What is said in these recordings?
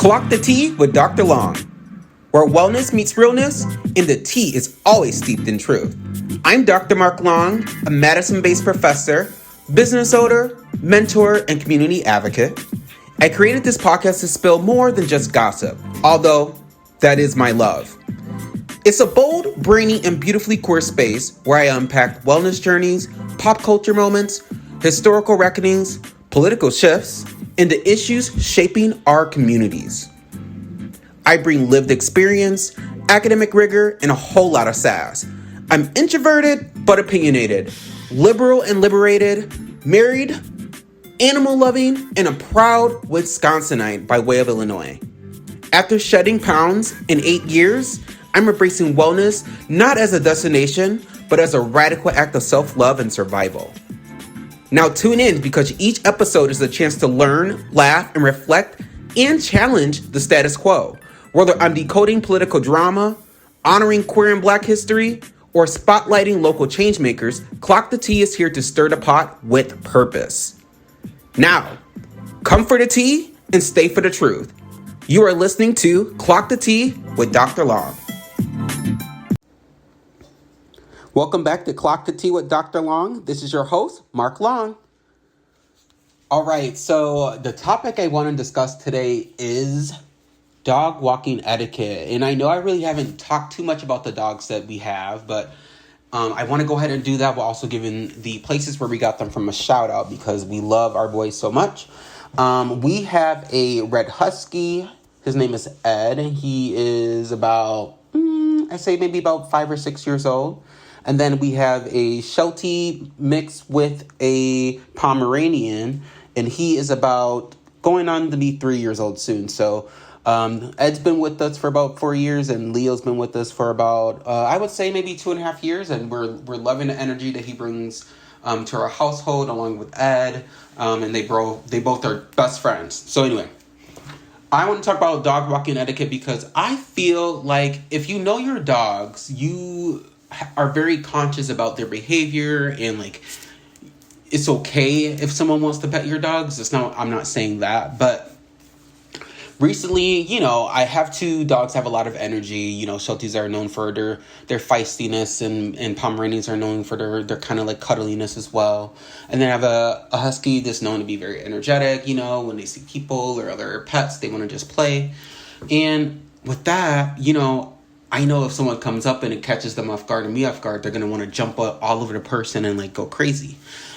Clock the Tea with Dr. Long, where wellness meets realness and the tea is always steeped in truth. I'm Dr. Mark Long, a Madison-based professor, business owner, mentor, and community advocate. I created this podcast to spill more than just gossip, although that is my love. It's a bold, brainy, and beautifully queer space where I unpack wellness journeys, pop culture moments, historical reckonings, political shifts, and the issues shaping our communities. I bring lived experience, academic rigor, and a whole lot of sass. I'm introverted but opinionated, liberal and liberated, married, animal loving, and a proud Wisconsinite by way of Illinois. After shedding pounds in 8 years, I'm embracing wellness not as a destination, but as a radical act of self-love and survival. Now tune in because each episode is a chance to learn, laugh, and reflect and challenge the status quo. Whether I'm decoding political drama, honoring queer and black history, or spotlighting local changemakers, Clock the Tea is here to stir the pot with purpose. Now, come for the tea and stay for the truth. You are listening to Clock the Tea with Dr. Long. Welcome back to Clock the Tea with Dr. Long. This is your host, Mark Long. All right, so the topic I want to discuss today is dog walking etiquette. And I know I really haven't talked too much about the dogs that we have, but I want to go ahead and do that while also giving the places where we got them from a shout out because we love our boys so much. We have a red husky. His name is Ed. He is about, I say maybe about 5 or 6 years old. And then we have a Sheltie mixed with a Pomeranian. And he is about going on to be 3 years old soon. So Ed's been with us for about 4 years. And Leo's been with us for about, I would say maybe 2.5 years. And we're loving the energy that he brings to our household along with Ed. And they both are best friends. So anyway, I want to talk about dog walking etiquette because I feel like if you know your dogs, you are very conscious about their behavior and like it's okay if someone wants to pet your dogs. I'm not saying that, but recently, I have 2 dogs have a lot of energy. Shelties are known for their feistiness and Pomeranians are known for their kind of like cuddliness as well. And then I have a husky that's known to be very energetic, when they see people or other pets, they want to just play. And with that, I know if someone comes up and it catches them off guard and me off guard, they're going to want to jump all over the person and like go crazy.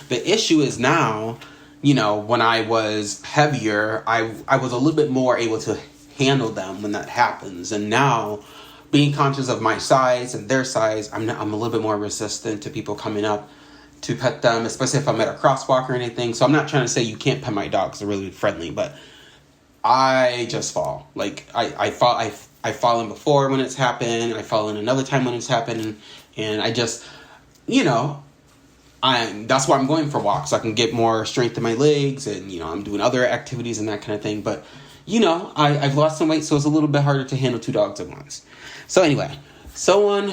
The issue is now, when I was heavier, I was a little bit more able to handle them when that happens. And now, being conscious of my size and their size, I'm a little bit more resistant to people coming up to pet them, especially if I'm at a crosswalk or anything. So I'm not trying to say you can't pet my dogs. They're really friendly, but I just fall. Like, I've fallen before when it's happened. I've fallen another time when it's happened. And I just, that's why I'm going for walks. So I can get more strength in my legs and, I'm doing other activities and that kind of thing. But, I've lost some weight, so it's a little bit harder to handle 2 dogs at once. So anyway, someone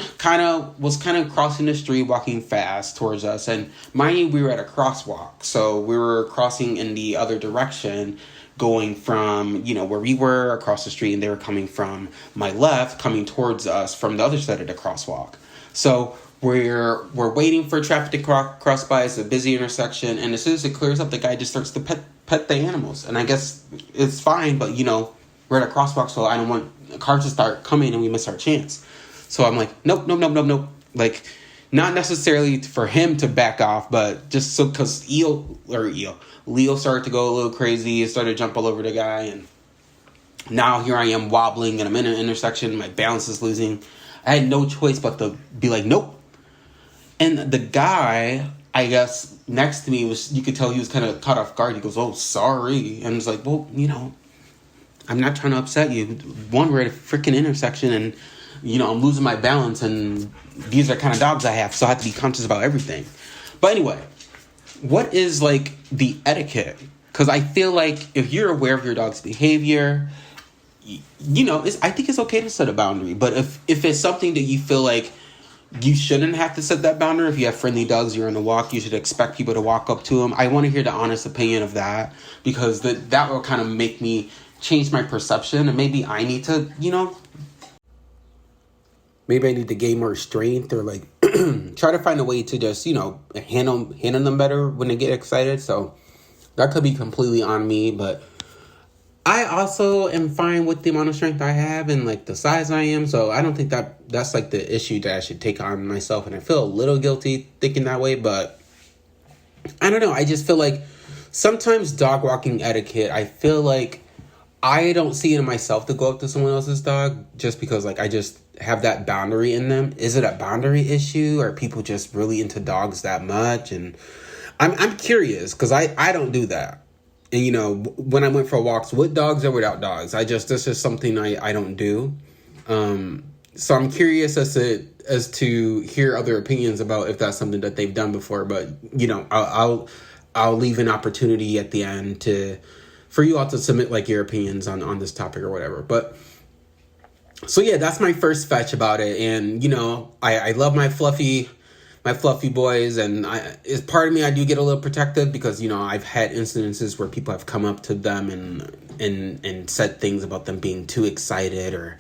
was crossing the street, walking fast towards us. And mind you, we were at a crosswalk. So we were crossing in the other direction, going from, where we were across the street, and they were coming from my left, coming towards us from the other side of the crosswalk. So we're waiting for traffic to cross by. It's a busy intersection, and as soon as it clears up, the guy just starts to pet the animals. And I guess it's fine, but we're at a crosswalk, so I don't want cars to start coming and we miss our chance. So I'm like, nope. Like, not necessarily for him to back off, but just so because Leo started to go a little crazy, started to jump all over the guy, and now here I am wobbling, and I'm in an intersection, my balance is losing. I had no choice but to be like, nope. And the guy, I guess, next to me you could tell he was kind of caught off guard. He goes, oh, sorry. And it's like, well, I'm not trying to upset you. One, we're at a freaking intersection, and, I'm losing my balance, and these are the kind of dogs I have, so I have to be conscious about everything. But anyway, what is, like, the etiquette? Because I feel like if you're aware of your dog's behavior, I think it's okay to set a boundary. But if it's something that you feel like you shouldn't have to set that boundary. If you have friendly dogs, you're on a walk, you should expect people to walk up to them. I want to hear the honest opinion of that, because that will kind of make me change my perception, and maybe I need to, maybe I need to gain more strength, or like try to find a way to just, handle them better when they get excited. So that could be completely on me, but I also am fine with the amount of strength I have and like the size I am. So I don't think that's like the issue that I should take on myself. And I feel a little guilty thinking that way, but I don't know. I just feel like sometimes dog walking etiquette, I feel like I don't see it in myself to go up to someone else's dog just because like I just have that boundary in them. Is it a boundary issue? Are people just really into dogs that much? And I'm curious because I don't do that. And, when I went for walks with dogs or without dogs, this is something I don't do. So I'm curious as to hear other opinions about if that's something that they've done before. But, I'll leave an opportunity at the end for you all to submit like your opinions on this topic or whatever. But so yeah, that's my first fetch about it. And, I love my fluffy boys, and as part of me, I do get a little protective because, I've had incidences where people have come up to them and said things about them being too excited, or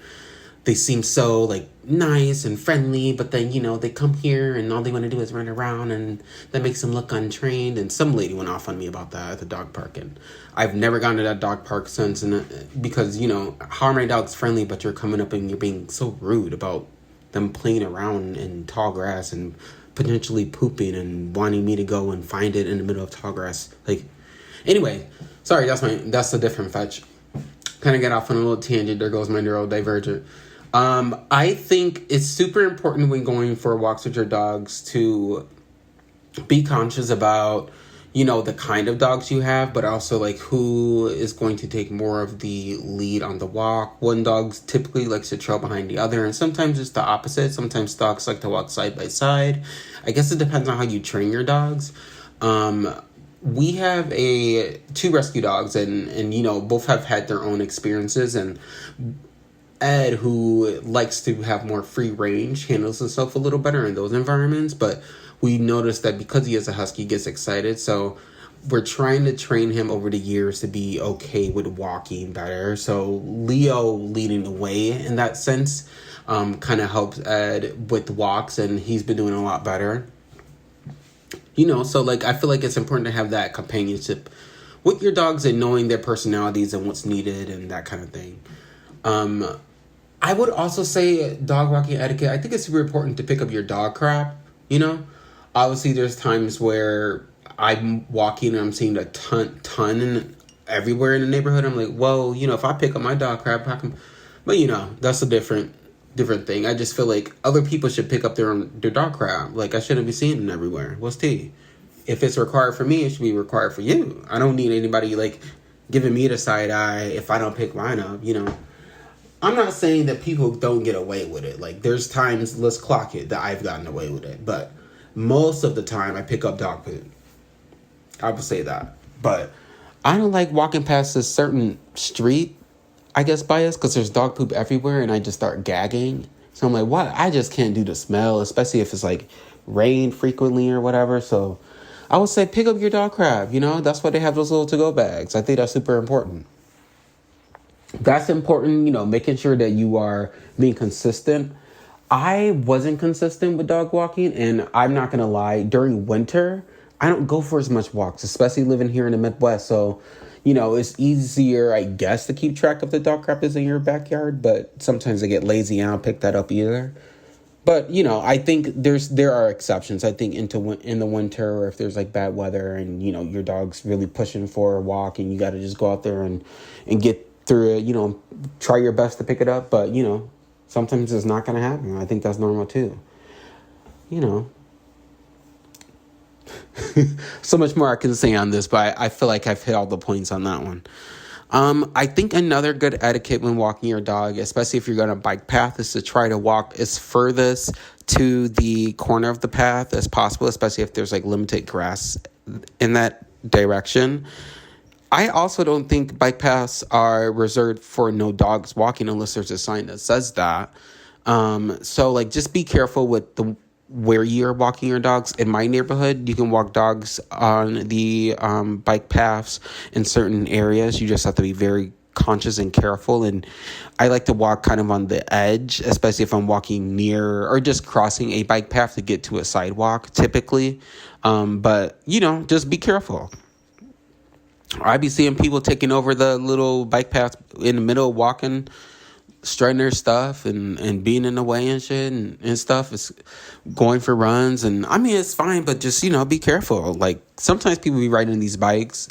they seem so like nice and friendly, but then, they come here and all they want to do is run around, and that makes them look untrained. And some lady went off on me about that at the dog park, and I've never gone to that dog park since. And because, how are my dogs friendly, but you're coming up and you're being so rude about them playing around in tall grass and potentially pooping and wanting me to go and find it in the middle of tall grass. Like, anyway, sorry, that's a different fetch. Kind of get off on a little tangent. There goes my neurodivergent. I think it's super important when going for walks with your dogs to be conscious about, the kind of dogs you have, but also like who is going to take more of the lead on the walk. One dog typically likes to trail behind the other, and sometimes it's the opposite. Sometimes dogs like to walk side by side. I guess it depends on how you train your dogs. We have two rescue dogs, and both have had their own experiences, and Ed, who likes to have more free range, handles himself a little better in those environments, but we noticed that because he is a husky, he gets excited. So we're trying to train him over the years to be okay with walking better. So Leo leading the way in that sense kind of helps Ed with walks, and he's been doing a lot better. So like I feel like it's important to have that companionship with your dogs and knowing their personalities and what's needed and that kind of thing. I would also say dog walking etiquette, I think it's super important to pick up your dog crap, Obviously, there's times where I'm walking and I'm seeing a ton everywhere in the neighborhood. I'm like, whoa, if I pick up my dog crap, how come? But, that's a different thing. I just feel like other people should pick up their dog crap. Like, I shouldn't be seeing it everywhere. What's tea? If it's required for me, it should be required for you. I don't need anybody, like, giving me the side eye if I don't pick mine up, I'm not saying that people don't get away with it. Like, there's times, let's clock it, that I've gotten away with it. But most of the time, I pick up dog poop. I would say that. But I don't like walking past a certain street, I guess, bias, because there's dog poop everywhere, and I just start gagging. So I'm like, what? I just can't do the smell, especially if it's, like, rain frequently or whatever. So I would say pick up your dog crap, That's why they have those little to-go bags. I think that's super important. That's important, making sure that you are being consistent. I wasn't consistent with dog walking, and I'm not going to lie, during winter, I don't go for as much walks, especially living here in the Midwest. So, it's easier, I guess, to keep track of the dog crap is in your backyard, but sometimes I get lazy and I don't pick that up either. But, I think there are exceptions. I think in the winter, or if there's like bad weather and, your dog's really pushing for a walk and you got to just go out there and get through it, try your best to pick it up. But, sometimes it's not going to happen. I think that's normal too. So much more I can say on this, but I feel like I've hit all the points on that one. I think another good etiquette when walking your dog, especially if you're going to bike path, is to try to walk as furthest to the corner of the path as possible, especially if there's like limited grass in that direction. I also don't think bike paths are reserved for no dogs walking unless there's a sign that says that. So like just be careful with where you're walking your dogs. In my neighborhood, you can walk dogs on the bike paths in certain areas. You just have to be very conscious and careful, and I like to walk kind of on the edge, especially if I'm walking near or just crossing a bike path to get to a sidewalk typically. But just be careful. I be seeing people taking over the little bike path in the middle, walking, strutting their stuff and being in the way and shit and stuff. It's going for runs. And I mean, it's fine, but just, be careful. Like sometimes people be riding these bikes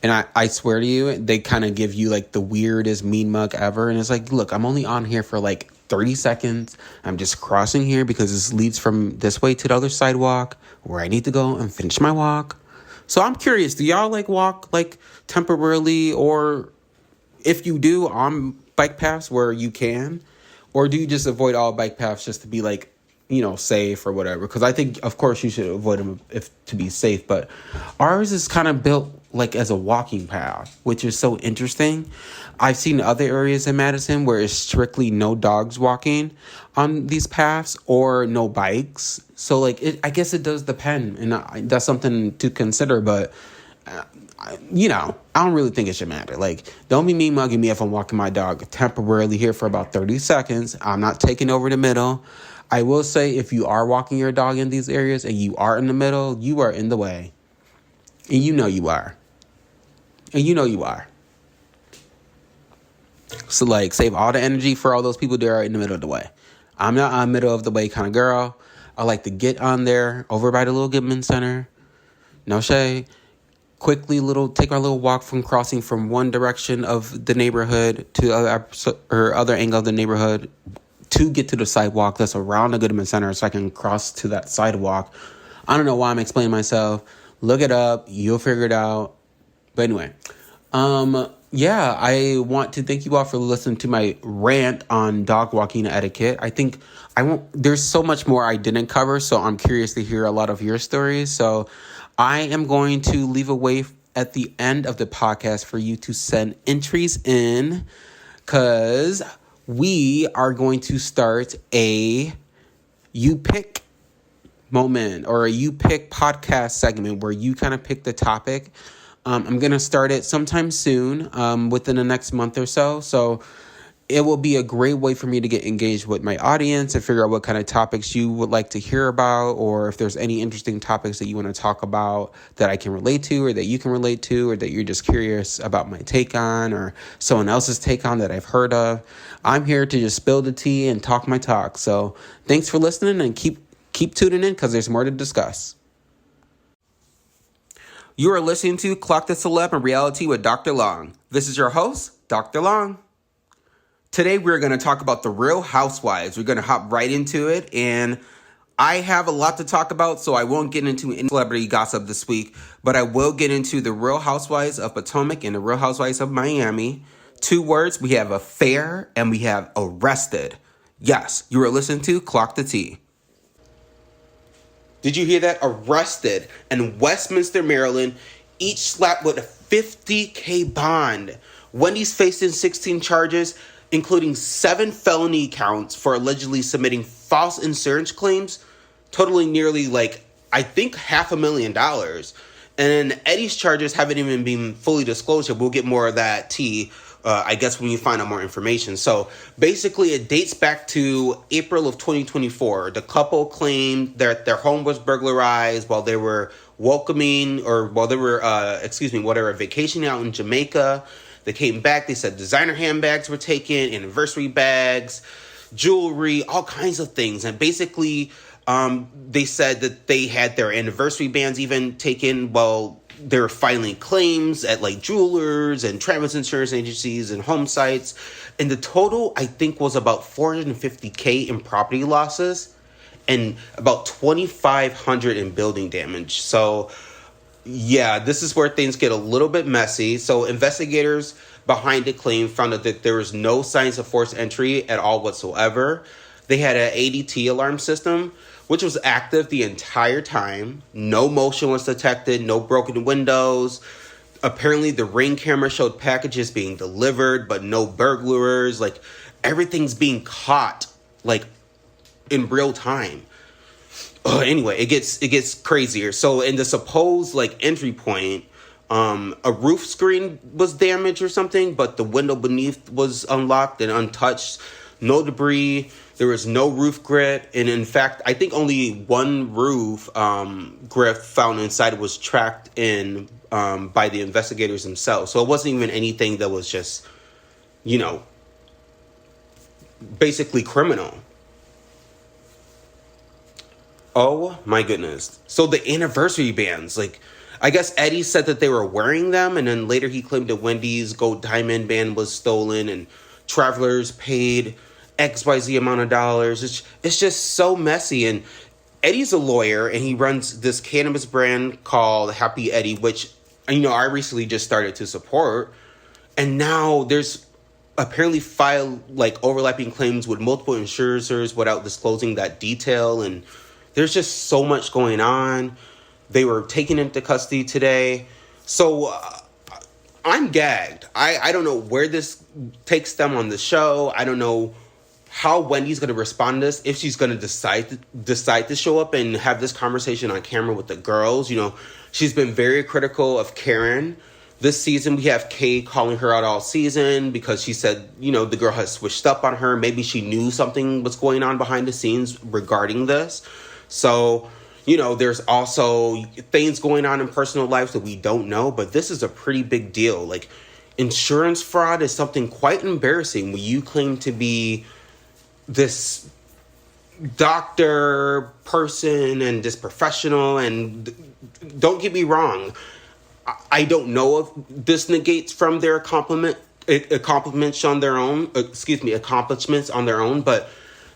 and I swear to you, they kind of give you like the weirdest mean mug ever. And it's like, look, I'm only on here for like 30 seconds. I'm just crossing here because this leads from this way to the other sidewalk where I need to go and finish my walk. So I'm curious, do y'all like walk like temporarily, or if you do on bike paths where you can, or do you just avoid all bike paths just to be like, safe or whatever? Because I think, of course, you should avoid them if to be safe. But ours is kind of built like as a walking path, which is so interesting. I've seen other areas in Madison where it's strictly no dogs walking on these paths or no bikes. So like, I guess it does depend, and that's something to consider. But I don't really think it should matter. Like, don't be mean mugging me if I'm walking my dog temporarily here for about 30 seconds. I'm not taking over the middle. I will say, if you are walking your dog in these areas and you are in the middle, you are in the way. And you know you are. So, like, save all the energy for all those people that are in the middle of the way. I'm not a middle of the way kind of girl. I like to get on there over by the little Goodman Center. No shade. Quickly take our little walk from crossing from one direction of the neighborhood to other angle of the neighborhood to get to the sidewalk that's around the Goodman Center so I can cross to that sidewalk. I don't know why I'm explaining myself. Look it up. You'll figure it out. But anyway, I want to thank you all for listening to my rant on dog walking etiquette. I think there's so much more I didn't cover, so I'm curious to hear a lot of your stories. So I am going to leave a way at the end of the podcast for you to send entries in, because we are going to start a You Pick moment or a You Pick podcast segment where you kind of pick the topic. I'm going to start it sometime soon, within the next month or so. So it will be a great way for me to get engaged with my audience and figure out what kind of topics you would like to hear about, or if there's any interesting topics that you want to talk about that I can relate to, or that you can relate to, or that you're just curious about my take on, or someone else's take on that I've heard of. I'm here to just spill the tea and talk my talk. So thanks for listening, and keep tuning in because there's more to discuss. You are listening to Clock the Celeb in Reality with Dr. Long. This is your host, Dr. Long. Today, we're going to talk about the Real Housewives. We're going to hop right into it, and I have a lot to talk about, so I won't get into any celebrity gossip this week, but I will get into the Real Housewives of Potomac and the Real Housewives of Miami. 2 words, we have affair and we have arrested. Yes, you are listening to Clock the T. Did you hear that? Arrested in Westminster, Maryland, each slapped with a $50,000 bond. Wendy's facing 16 charges, including 7 felony counts for allegedly submitting false insurance claims, totaling nearly I think $500,000. And Eddie's charges haven't even been fully disclosed yet. We'll get more of that tea, I guess, when you find out more information. So basically, it dates back to April of 2024. The couple claimed that their home was burglarized while they were vacationing out in Jamaica. They came back. They said designer handbags were taken, anniversary bags, jewelry, all kinds of things. And basically, they said that they had their anniversary bands even taken while they were filing claims at jewelers and Travis insurance agencies and home sites. And the total, I think, was about $450,000 in property losses and about $2,500 in building damage. So yeah, this is where things get a little bit messy. So investigators behind the claim found out that there was no signs of forced entry at all whatsoever. They had an ADT alarm system, which was active the entire time. No motion was detected, no broken windows. Apparently, the Ring camera showed packages being delivered, but no burglars. Everything's being caught, in real time. Anyway, it gets crazier. So in the supposed entry point, A roof screen was damaged or something, but the window beneath was unlocked and untouched. No debris. There was no roof grit. And in fact, I think only one roof grit found inside was tracked in by the investigators themselves. So it wasn't even anything that was just, basically criminal. Oh my goodness. So the anniversary bands, I guess Eddie said that they were wearing them, and then later he claimed that Wendy's gold diamond band was stolen, and travelers paid XYZ amount of dollars. It's just so messy. And Eddie's a lawyer, and he runs this cannabis brand called Happy Eddie, which, I recently just started to support. And now there's apparently filed overlapping claims with multiple insurers without disclosing that detail. And there's just so much going on. They were taken into custody today. So I'm gagged. I don't know where this takes them on the show. I don't know how Wendy's going to respond to this, if she's going to decide to show up and have this conversation on camera with the girls. She's been very critical of Karen. This season, we have Kay calling her out all season because she said, the girl has switched up on her. Maybe she knew something was going on behind the scenes regarding this. So, there's also things going on in personal lives that we don't know, but this is a pretty big deal. Insurance fraud is something quite embarrassing when you claim to be this doctor person and this professional. And don't get me wrong, I don't know if this negates from their accomplishments on their own, but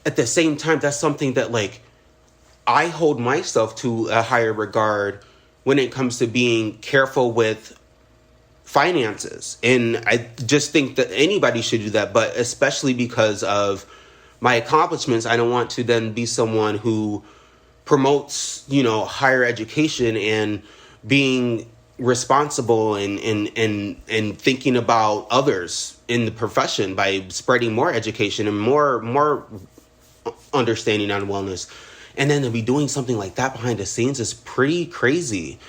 at the same time, that's something that I hold myself to a higher regard when it comes to being careful with finances. And I just think that anybody should do that, but especially because of my accomplishments, I don't want to then be someone who promotes, higher education and being responsible and thinking about others in the profession by spreading more education and more understanding on wellness. And then to be doing something like that behind the scenes is pretty crazy.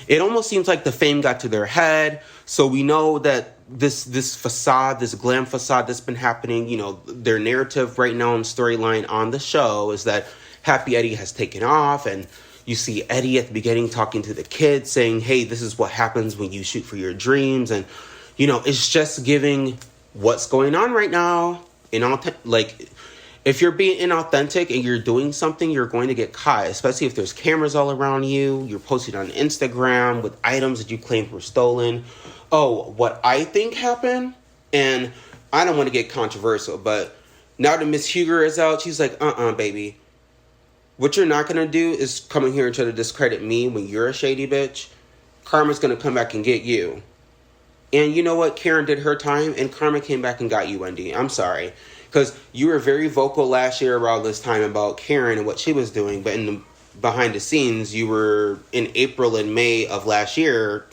It almost seems like the fame got to their head. So we know that this facade, this glam facade that's been happening, their narrative right now and storyline on the show is that Happy Eddie has taken off. And you see Eddie at the beginning talking to the kids saying, hey, this is what happens when you shoot for your dreams. And, it's just giving what's going on right now. If you're being inauthentic and you're doing something, you're going to get caught, especially if there's cameras all around you. You're posting on Instagram with items that you claimed were stolen. Oh, what I think happened, and I don't want to get controversial, but now that Miss Huger is out, she's like, baby. What you're not going to do is come in here and try to discredit me when you're a shady bitch. Karma's going to come back and get you. And you know what? Karen did her time, and Karma came back and got you, Wendy. I'm sorry. Because you were very vocal last year around this time about Karen and what she was doing. But behind the scenes, you were in April and May of last year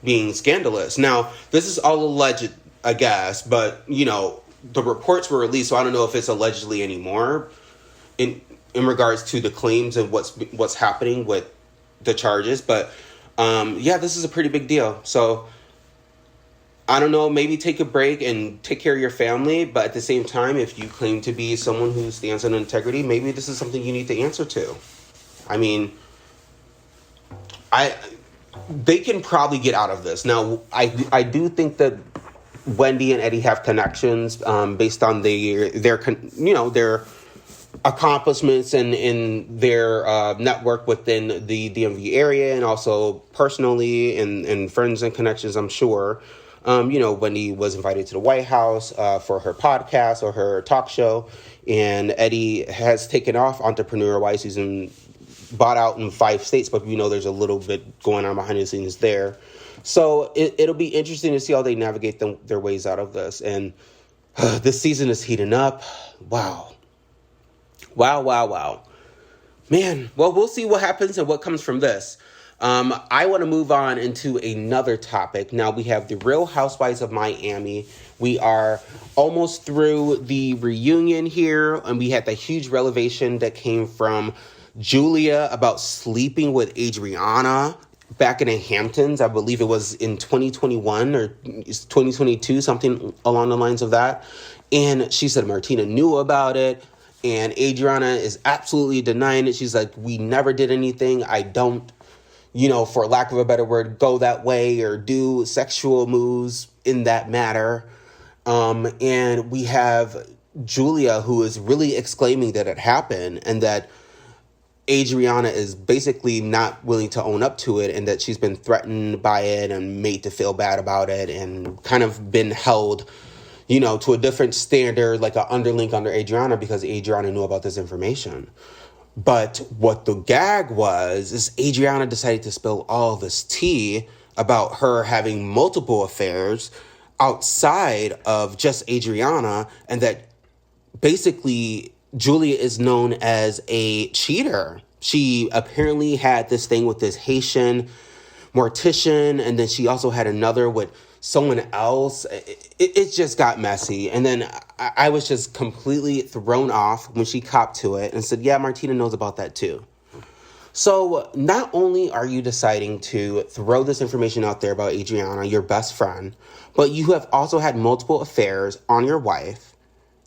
being scandalous. Now, this is all alleged, I guess. But, the reports were released. So I don't know if it's allegedly anymore in regards to the claims and what's happening with the charges. But, this is a pretty big deal. So I don't know, maybe take a break and take care of your family. But at the same time, if you claim to be someone who stands on integrity, maybe this is something you need to answer to. I mean, they can probably get out of this. Now, I do think that Wendy and Eddie have connections based on their accomplishments and in their network within the DMV area, and also personally and friends and connections, I'm sure. Wendy was invited to the White House for her podcast or her talk show, and Eddie has taken off entrepreneur-wise. He's bought out in 5 states, but there's a little bit going on behind the scenes there. So it'll be interesting to see how they navigate their ways out of this. And this season is heating up. Wow. Man, well, we'll see what happens and what comes from this. I want to move on into another topic. Now we have the Real Housewives of Miami. We are almost through the reunion here, and we had the huge revelation that came from Julia about sleeping with Adriana back in the Hamptons. I believe it was in 2021 or 2022, something along the lines of that. And she said Martina knew about it. And Adriana is absolutely denying it. She's like, we never did anything. I don't, for lack of a better word, go that way or do sexual moves in that matter. And we have Julia, who is really exclaiming that it happened and that Adriana is basically not willing to own up to it and that she's been threatened by it and made to feel bad about it and kind of been held, to a different standard, like an underlink under Adriana because Adriana knew about this information. But what the gag was is Adriana decided to spill all this tea about her having multiple affairs outside of just Adriana and that basically Julia is known as a cheater. She apparently had this thing with this Haitian mortician, and then she also had another with someone else. It just got messy. And then I was just completely thrown off when she copped to it and said, yeah, Martina knows about that too. So not only are you deciding to throw this information out there about Adriana, your best friend, but you have also had multiple affairs on your wife.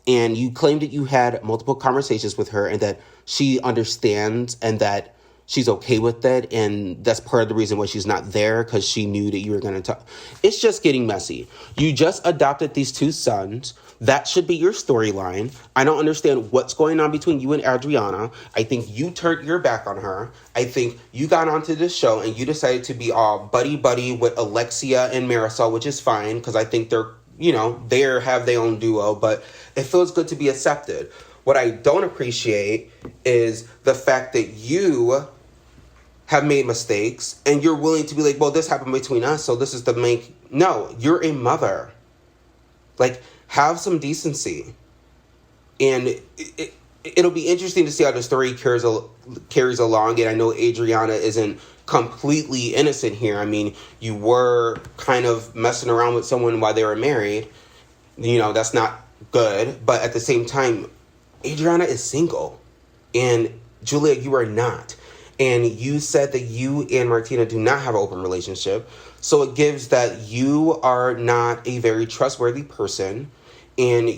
And you claimed that you had multiple conversations with her and that she understands and that she's okay with that. And that's part of the reason why she's not there, because she knew that you were going to talk. It's just getting messy. You just adopted these two sons. That should be your storyline. I don't understand what's going on between you and Adriana. I think you turned your back on her. I think you got onto this show and you decided to be all buddy-buddy with Alexia and Marisol, which is fine because I think they're, they have their own duo, but it feels good to be accepted. What I don't appreciate is the fact that you have made mistakes and you're willing to be like, well, this happened between us, so this is the main... No, you're a mother. Like, have some decency. And it'll be interesting to see how the story carries along. And I know Adriana isn't completely innocent here. I mean, you were kind of messing around with someone while they were married. That's not good. But at the same time, Adriana is single. And Julia, you are not. And you said that you and Martina do not have an open relationship. So it gives that you are not a very trustworthy person. And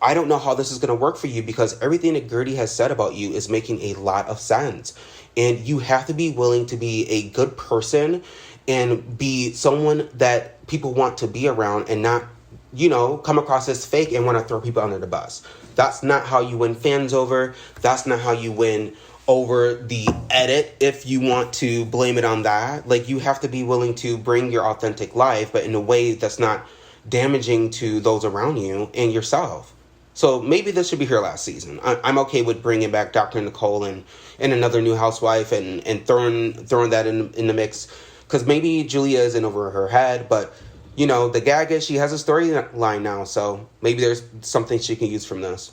I don't know how this is going to work for you because everything that Gertie has said about you is making a lot of sense. And you have to be willing to be a good person and be someone that people want to be around and not, come across as fake and want to throw people under the bus. That's not how you win fans over. That's not how you win over the edit, if you want to blame it on that. Like, you have to be willing to bring your authentic life, but in a way that's not damaging to those around you and yourself. So maybe this should be her last season. I'm okay with bringing back Dr. Nicole and another new housewife and throwing that in the mix, because maybe Julia isn't over her head, but the gag is she has a storyline now, so maybe there's something she can use from this.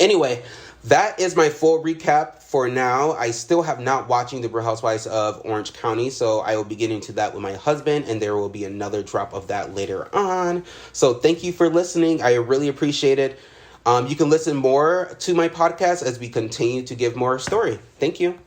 Anyway, that is my full recap for now. I still have not watching The Real Housewives of Orange County, so I will be getting to that with my husband, and there will be another drop of that later on. So thank you for listening. I really appreciate it. You can listen more to my podcast as we continue to give more story. Thank you.